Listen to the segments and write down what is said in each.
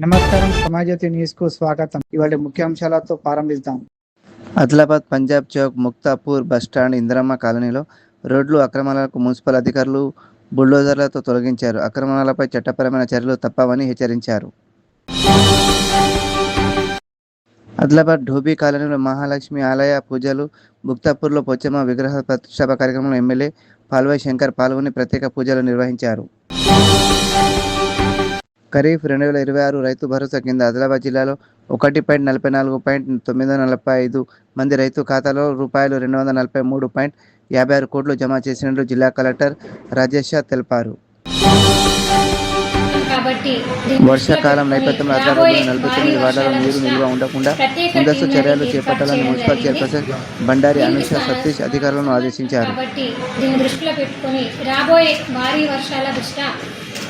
నమస్కారం, సమాజజ్యోతి న్యూస్ కు స్వాగతం. ఇవాళ ముఖ్యాంశాలతో ప్రారంభిద్దాం. ఆదిలాబాద్ పంజాబ్ చౌక్ ముక్తాపూర్ బస్టాండ్ ఇందిరమ్మ కాలనీలో రోడ్లు అక్రమాలకు మున్సిపల్ అధికారులు బుల్డోజర్లతో తొలగించారు. అక్రమాలపై చట్టపరమైన చర్యలు తప్పవని హెచ్చరించారు. ఆదిలాబాద్ ఢోబీ కాలనీలో మహాలక్ష్మి ఆలయ పూజలు, ముక్తాపూర్లో పోచమ్మ విగ్రహ ప్రతిష్టాపన కార్యక్రమంలో ఎమ్మెల్యే పాల్వాయి శంకర్ పాల్గొని ప్రత్యేక పూజలు నిర్వహించారు. ఖరీఫ్ 2026 రైతు భరోసా కింద ఆదిలాబాద్ జిల్లాలో 1.44.945 మంది రైతు ఖాతాలో రూపాయలు 243.56 కోట్లు జమ చేసినట్లు జిల్లా కలెక్టర్ రాజేష్ తెలిపారు. వర్షాకాలం నేపథ్యంలో ఆదిలాబాద్లోని 49 వార్డులలో నీరు నిల్వ ఉండకుండా ముందస్తు చర్యలు చేపట్టాలని మున్సిపల్ చైర్పర్సన్ బండారి అనుష సతీష్ అధికారులను ఆదేశించారు. దీన్ని దృష్టిలో పెట్టుకొని రాబోయే భారీ వర్షాల దృష్ట్యా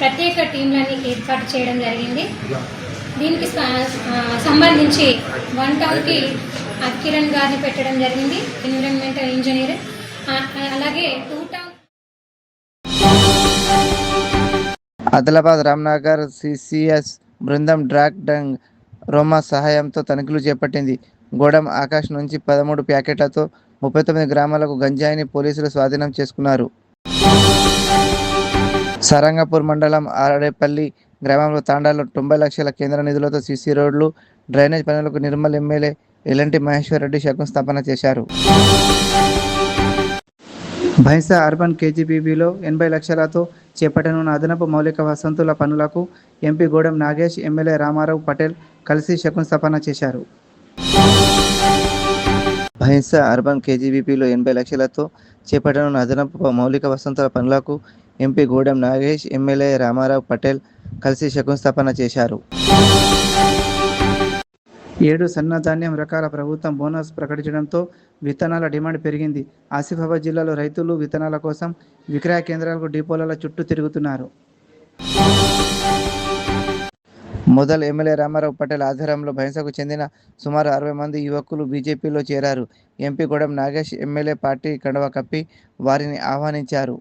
ప్రత్యేక టీంలని ఏర్పాటు చేయడం జరిగింది. దీనికి సంబంధించి 1 టౌన్కి కిరణ్ గారిని పెట్టడం జరిగింది, ఎన్విరాన్మెంటల్ ఇంజనీర్. అలాగే 2 టౌన్ ఆదిలాబాద్ రామ్నగర్ సిసిఎస్ బృందం డ్రాగ్ డంగ్ రోమా సహాయంతో తనిఖీలు చేపట్టింది. గోడం ఆకాష్ నుంచి 13 ప్యాకెట్లతో 39 గ్రాములకు గంజాయిని పోలీసులు స్వాధీనం చేసుకున్నారు. సారంగపూర్ మండలం ఆరేపల్లి గ్రామంలో తాండాలో 90 లక్షల కేంద్ర నిధులతో సీసీ రోడ్లు, డ్రైనేజ్ పనులకు నిర్మల్ ఎమ్మెల్యే ఎల్లంటి మహేశ్వర్ రెడ్డి శంకుస్థాపన చేశారు. భైంసా అర్బన్ కేజీబీబీలో 80 లక్షలతో చేపట్టనున్న అదనపు మౌలిక వసతుల పనులకు ఎంపీ గోడెం నాగేష్, ఎమ్మెల్యే రామారావు పటేల్ కలిసి శంకుస్థాపన చేశారు. భైంసా అర్బన్ కేజీబీపీలో 80 లక్షలతో చేపట్టనున్న అదనపు మౌలిక వసతుల పనులకు ఎంపీ గోడెం నాగేష్, ఎమ్మెల్యే రామారావు పటేల్ కలిసి శంకుస్థాపన చేశారు. 7 సన్నధాన్యం రకాల ప్రభుత్వం బోనస్ ప్రకటించడంతో విత్తనాల డిమాండ్ పెరిగింది. ఆసిఫాబాద్ జిల్లాలో రైతులు విత్తనాల కోసం విక్రయ కేంద్రాలకు డిపోల చుట్టూ తిరుగుతున్నారు. మొదలు ఎమ్మెల్యే రామారావు పటేల్ ఆధ్వర్యంలో భైంసాకు చెందిన సుమారు 60 మంది యువకులు బీజేపీలో చేరారు. MP Godam Nagesh, MLA party కండువా కప్పి వారిని ఆహ్వానించారు.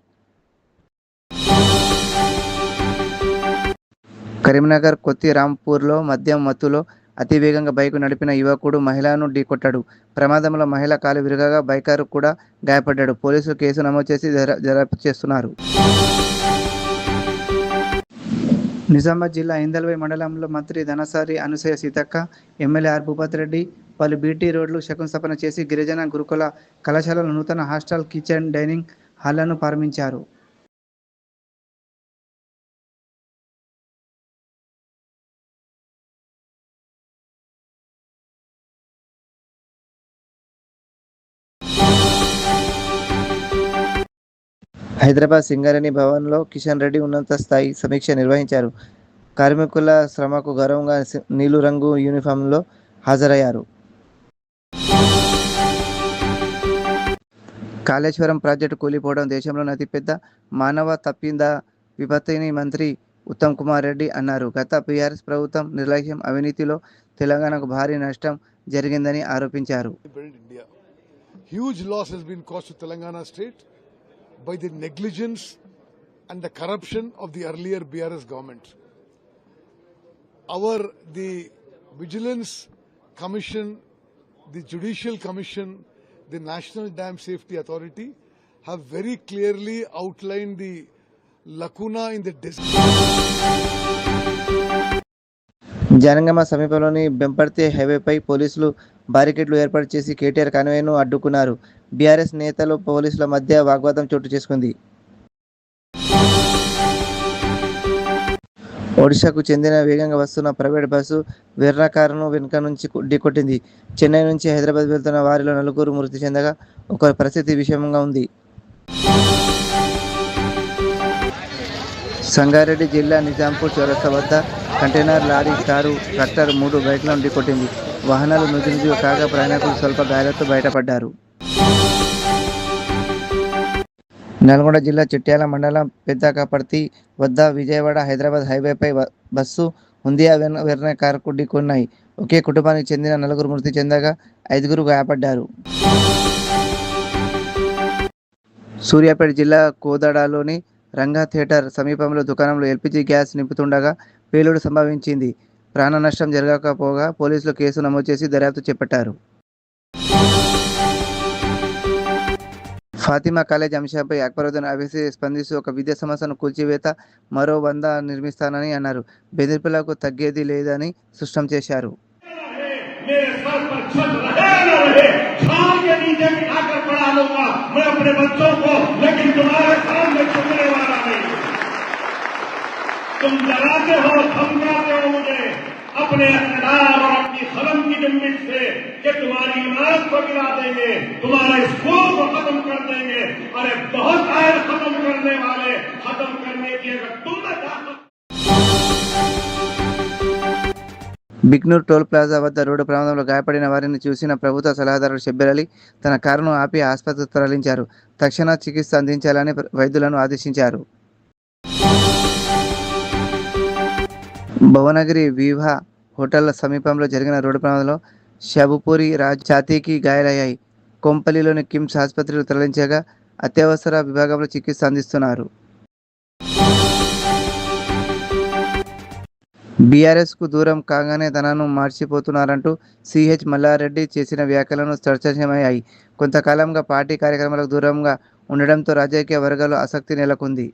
కరీంనగర్ కొత్తి రాంపూర్లో మద్యం మత్తులో అతివేగంగా బైకు నడిపిన యువకుడు మహిళను ఢీకొట్టాడు. ప్రమాదంలో మహిళ కాలు విరగగా బైకర్ కూడా గాయపడ్డాడు. పోలీసులు కేసు నమోదు చేసి దర్యాప్తు చేస్తున్నారు. నిజామాబాద్ జిల్లా ఇందల్వై మండలంలో మంత్రి ధనసారి అనసూయ సీతక్క, ఎమ్మెల్యే ఆర్ భూపత్ రెడ్డి పలు బీటీ రోడ్లు శంకుస్థాపన చేసి గిరిజన గురుకుల కళాశాలలో నూతన హాస్టల్, కిచెన్, డైనింగ్ హాళ్లను ప్రారంభించారు. హైదరాబాద్ సింగరేణి భవన్లో కిషన్ రెడ్డి ఉన్నత స్థాయి సమీక్ష నిర్వహించారు. కార్మికుల శ్రమకు గౌరవంగా నీలి రంగు యూనిఫామ్లో హాజరయ్యారు. కాళేశ్వరం ప్రాజెక్టు కూలిపోవడం దేశంలోని అతిపెద్ద మానవ తప్పింద విపత్తిని మంత్రి ఉత్తమ్ కుమార్ రెడ్డి అన్నారు. గత బీఆర్ఎస్ ప్రభుత్వం నిర్లక్ష్యం, అవినీతిలో తెలంగాణకు భారీ నష్టం జరిగిందని ఆరోపించారు. By the negligence and the corruption of the earlier BRS government. The Vigilance Commission, the Judicial Commission, the National Dam Safety Authority have very clearly outlined the lacuna in the Janagama సమీపంలోని బెంపర్తి హైవేపై పోలీసులు బారికేడ్లు ఏర్పాటు చేసి కేటీఆర్ కాన్వాయ్ను అడ్డుకున్నారు. బీఆర్ఎస్ నేతలు పోలీసుల మధ్య వాగ్వాదం చోటు చేసుకుంది. ఒడిశాకు చెందిన వేగంగా వస్తున్న ప్రైవేట్ బస్సు వెర్నా కారును వెనుక నుంచి ఢీకొట్టింది. చెన్నై నుంచి హైదరాబాద్ వెళ్తున్న వారిలో 4 మృతి చెందగా ఒకరి పరిస్థితి విషమంగా ఉంది. సంగారెడ్డి జిల్లా నిజాంపూర్ చౌరస్తా వద్ద కంటైనర్ లారీ, కారు, ట్రాక్టర్ 3 బైక్లను ఢీకొట్టింది. వాహనాలు నుజ్జునుజ్జు కాగా ప్రయాణికులు స్వల్ప గాయాలతో బయటపడ్డారు. నల్గొండ జిల్లా చిట్యాల మండలం పెద్దకాపర్తి వద్ద విజయవాడ హైదరాబాద్ హైవేపై బస్సు, హుందియా వెర్నా కారుకు ఢీకొన్నాయి. ఒకే కుటుంబానికి చెందిన 4 మృతి చెందగా 5 గాయపడ్డారు. సూర్యాపేట జిల్లా కోదాడలోని రంగా థియేటర్ సమీపంలో దుకాణంలో ఎల్పీజీ గ్యాస్ నింపుతుండగా పేలుడు సంభవించింది. ప్రాణ నష్టం జరగకపోగా పోలీసులు కేసు నమోదు చేసి దర్యాప్తు చేపట్టారు. ఫాతిమా కాలేజ్ అంశంపై అక్బరుద్దీన్ అవేసి స్పందిస్తూ ఒక విద్యా సంస్థను కూల్చివేత మరో 100 నిర్మిస్తానని అన్నారు. బెదిరింపులకు తగ్గేది లేదని స్పష్టం చేశారు. मेरे सर पर छत रहे न रहे, छाल के नीचे बिठाकर पढ़ा लूंगा मैं अपने बच्चों को, लेकिन तुम्हारे सामने झुकने वाला नहीं। तुम डराते हो, धमकाते हो मुझे अपने इक़्तिदार और अपनी कलम की जुम्बिश से कि तुम्हारी इमारत को गिरा देंगे, तुम्हारे स्कूल को खत्म कर देंगे। अरे बहुत आए खत्म करने वाले, खत्म करने की अगर तुमने ताकत। బిక్నూర్ టోల్ ప్లాజా వద్ద రోడ్డు ప్రమాదంలో గాయపడిన వారిని చూసిన ప్రభుత్వ సలహాదారు షబ్బీర్ అలీ తన కారును ఆపి ఆసుపత్రికి తరలించారు. తక్షణ చికిత్స అందించాలని వైద్యులను ఆదేశించారు. భువనగిరి వివా హోటల్ సమీపంలో జరిగిన రోడ్డు ప్రమాదంలో షాబుపూరి రాజ్ ఛాతీకి గాయాలయ్యాయి. కొంపల్లిలోని కిమ్స్ ఆసుపత్రికి తరలించగా అత్యవసర విభాగంలో చికిత్స అందిస్తున్నారు. బీఆర్ఎస్కు దూరం కాగానే తనను మర్చిపోతున్నారంటూ సిహెచ్ మల్లారెడ్డి చేసిన వ్యాఖ్యలను చర్చనీయమయ్యాయి. కొంతకాలంగా పార్టీ కార్యక్రమాలకు దూరంగా ఉండడంతో రాజకీయ వర్గాల్లో ఆసక్తి నెలకొంది.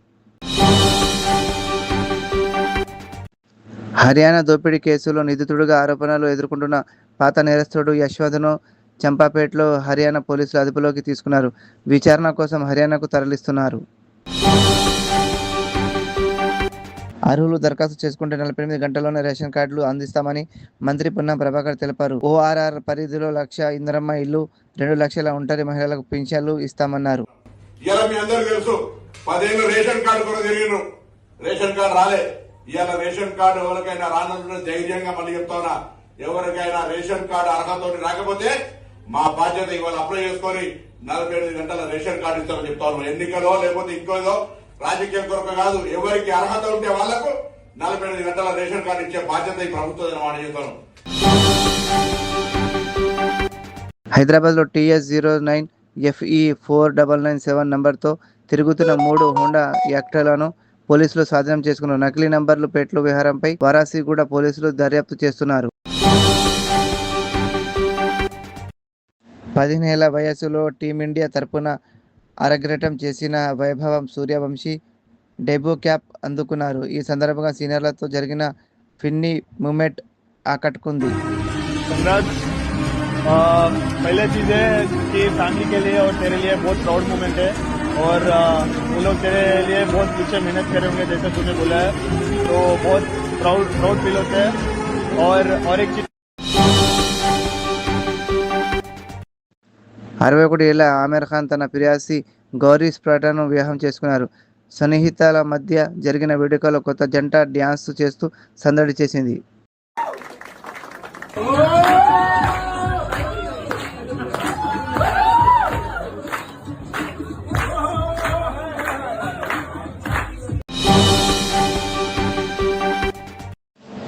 హర్యానా దోపిడీ కేసులో నిందితుడిగా ఆరోపణలు ఎదుర్కొంటున్న పాత నేరస్తుడు యశ్వంత్ను చంపాపేటలో హర్యానా పోలీసులు అదుపులోకి తీసుకున్నారు. విచారణ కోసం హర్యానాకు తరలిస్తున్నారు. అర్హులు దరఖాస్తు చేసుకుంటే 48 గంటల్లోనే రేషన్ కార్డులు అందిస్తామని మంత్రి పొన్నం ప్రభాకర్ తెలిపారు. ఓఆర్ఆర్ పరిధిలో 1,00,000 ఇందిరమ్మ ఇల్లు, 2 లక్షల ఒంటరి మహిళలకు పింఛన్లు ఇస్తామన్నారు. ఇవాళ మీ అందరికీ తెలుసు 10 ఏళ్ళు రేషన్ కార్డు కూడా తిరిగిను, రేషన్ కార్డు రాలే. ఇవాళ రేషన్ కార్డు ఎవరికైనా రానందుకు ధైర్యంగా మళ్ళీ చెప్తానా, ఎవరికైనా రేషన్ కార్డు అర్హతతో రాకపోతే మా బాధ్యత ఇవాళ అప్లై చేసుకొని 48 గంటల రేషన్ కార్డు ఇస్తామని చెప్తాను. ఎన్నికలో లేకపోతే ఇంకోదో రాజకీయం కొరకు కాదు, ఎవరికి అర్హత ఉంటే వాళ్లకు 48 గంటల రేషన్ కార్డు ఇచ్చే బాధ్యత ఈ ప్రభుత్వం మాట చెప్తాను. హైదరాబాద్లో TS09 FE 4997 నంబర్తో తిరుగుతున్న 3 హోండా యాక్టర్లను పోలీసులు స్వాధీనం చేసుకున్నారు. నకిలీ నంబర్లు పేట్ల వ్యవహారంపై వారాసిగూడ పోలీసులు దర్యాప్తు చేస్తున్నారు. 15 ఏళ్ల వయసులో టీమిండియా తరపున అరగ్రటం చేసిన వైభవం సూర్యవంశీ డెబ్యూ క్యాప్ అందుకున్నారు. ఈ సందర్భంగా సీనియర్లతో జరిగిన ఫిన్నీ మూమెంట్ ఆకట్టుకుంది. पहले चीज़ है कि फैमिली के लिए और तेरे लिए बहुत प्राउड मोमेंट है और वो लोग तेरे लिए बहुत पीछे मेहनत करे होंगे जैसे तूने बोला है, तो बहुत प्राउड फील होता है. और एक चीज 61 ఏళ్ల ఆమిర్ ఖాన్ తన ప్రియాసి గౌరీ స్ప్రాటాను వివాహం చేసుకున్నారు. సన్నిహితాల మధ్య జరిగిన వేడుకలో కొత్త జంట డ్యాన్స్ చేస్తూ సందడి చేసింది.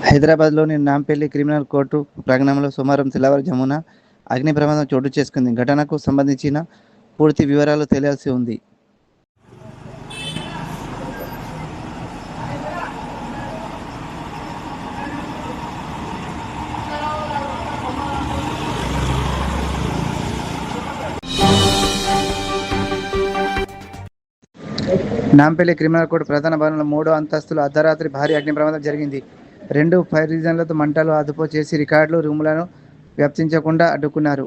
హైదరాబాద్లోని నాంపల్లి క్రిమినల్ కోర్టు ప్రాంగణంలో సోమవారం తెల్లవారుజామున అగ్ని ప్రమాదం చోటు చేసుకుంది. ఘటనకు సంబంధించిన పూర్తి వివరాలు తెలియాల్సి ఉంది. నాంపల్లి క్రిమినల్ కోర్టు ప్రధాన భవనంలో 3వ అంతస్తులో అర్ధరాత్రి భారీ అగ్ని ప్రమాదం జరిగింది. 2 ఫైర్ ఇంజన్లతో మంటలు అదుపు చేసి రికార్డులు రూములను వ్యాప్తించకుండా అడ్డుకున్నారు.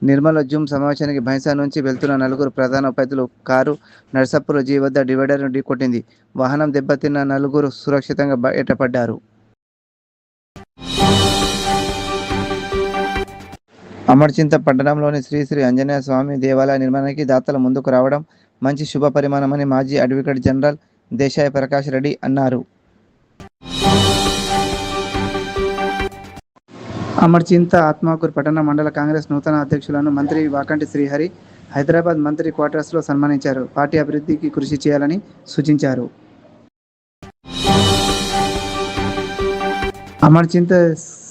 నిర్మల జూమ్ సమావేశానికి బైంసా నుంచి వెళ్తున్న 4 ప్రధాన ఉపాధ్యాయులు కారు నర్సాపూర్ జీ వద్ద డివైడర్ను ఢీకొట్టింది. వాహనం దెబ్బతిన్న 4 సురక్షితంగా బయటపడ్డారు. అమర్చింత పట్టణంలోని శ్రీ శ్రీ ఆంజనేయ స్వామి దేవాలయ నిర్మాణానికి దాతలు ముందుకు రావడం మంచి శుభ పరిమాణమని మాజీ అడ్వకేట్ జనరల్ దేశాయ్ ప్రకాష్ రెడ్డి అన్నారు. అమర్చింత ఆత్మకూరు పట్టణ మండల కాంగ్రెస్ నూతన అధ్యక్షులను మంత్రి వాకంటి శ్రీహరి హైదరాబాద్ మంత్రి క్వార్టర్స్లో సన్మానించారు. పార్టీ అభివృద్ధికి కృషి చేయాలని సూచించారు. Amarchinta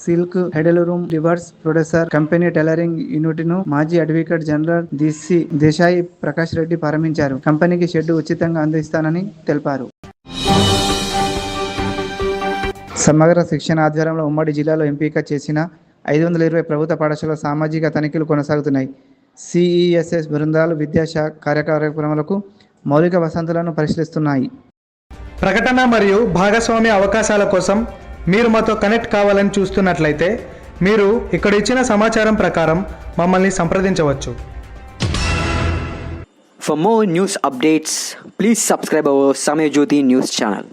silk handloom weavers producer company tailoring unit ను మాజీ advocate general DC Desai Prakash Reddy ప్రారంభించారు. కంపెనీకి షెడ్ ఉచితంగా అందిస్తానని తెలిపారు. సమగ్ర శిక్షణ ఆధ్వర్యంలో ఉమ్మడి జిల్లాలో ఎంపిక చేసిన 520 ప్రభుత్వ పాఠశాల సామాజిక తనిఖీలు కొనసాగుతున్నాయి. సిఈఎస్ఎస్ బృందాలు విద్యాశాఖ కార్యక్రమాలకు మౌలిక వసతులను పరిశీలిస్తున్నాయి. ప్రకటన మరియు భాగస్వామ్య అవకాశాల కోసం మీరు మాతో కనెక్ట్ కావాలని చూస్తున్నట్లయితే మీరు ఇక్కడ ఇచ్చిన సమాచారం ప్రకారం మమ్మల్ని సంప్రదించవచ్చు. For more news updates, please subscribe our Samay Jyoti news channel.